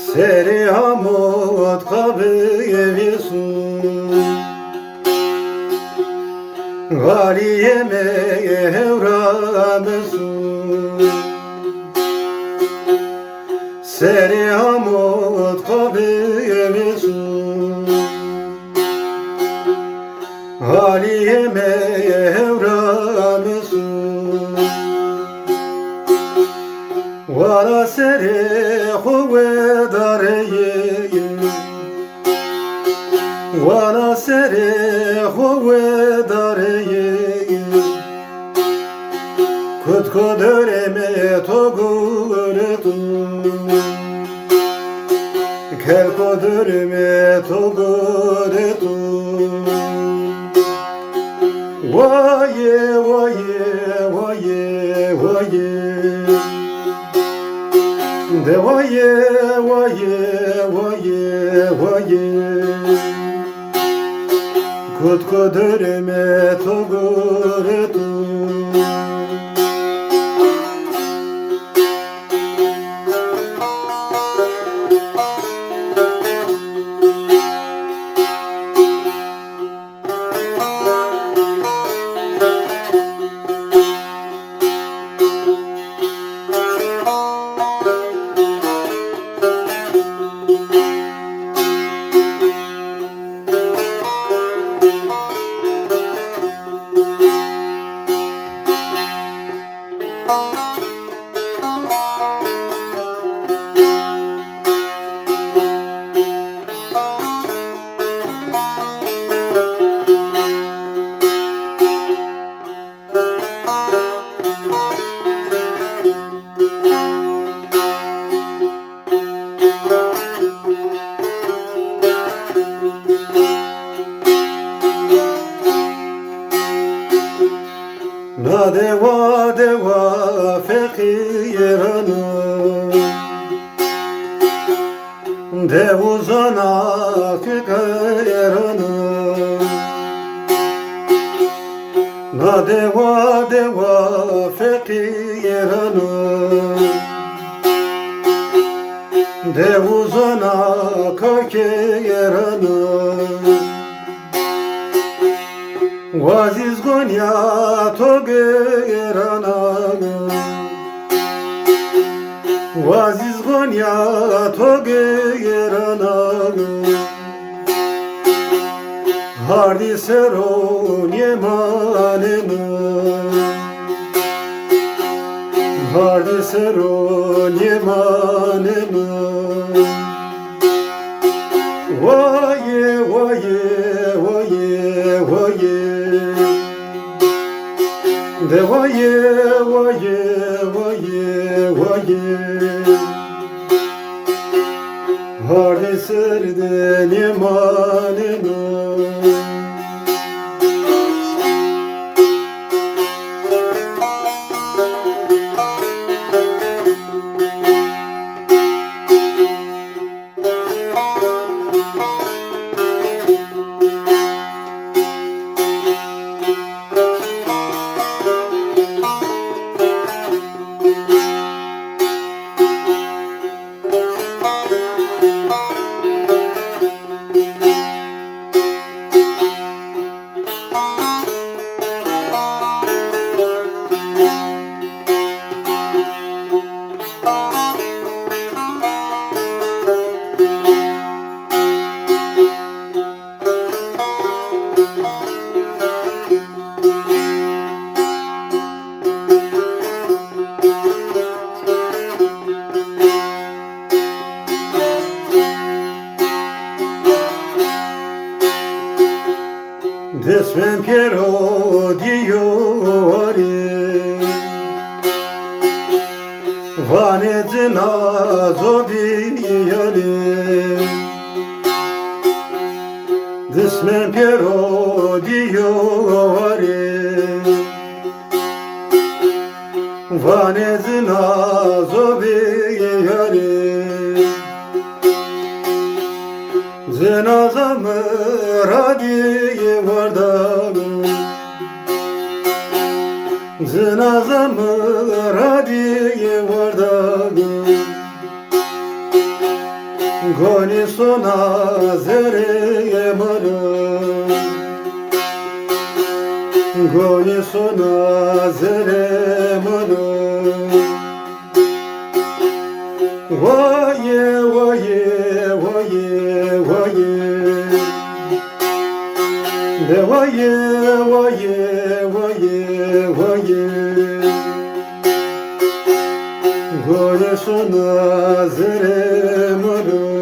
Seri hamut kabiyevisun Galiyeme evramesun Seri hamut kabiyevisun Galiyeme evramesun Vara seri kuvve dareye Vara seri kuvve dareye Kutku döreme toguretum Kel kodurme toguretum Vaye vaye vaye vaye De vaye vaye vaye vaye Kutku dörme toguretum Na deva deva fekirana Devu zana fikirana Na deva deva fekirana Devu zana kakirana Vaziz Gonya togerana Vaziz Gonya togerana Hardi seron yemanena Hardi seron yemanena Vaye vaye vaye vaye De vaye vaye vaye vaye Hardi serden yemanena Desmen Piero diori Vanezina zodiali Desmen Piero diori Vanezina zodiali Cenazamı radiye vardım, cenazamı radiye vardım. Goni sona zereye marım, goni sona zereye marım. Vaye vaye vaye vaye, de vaye vaye vaye vaye. Goni sona zereye marım.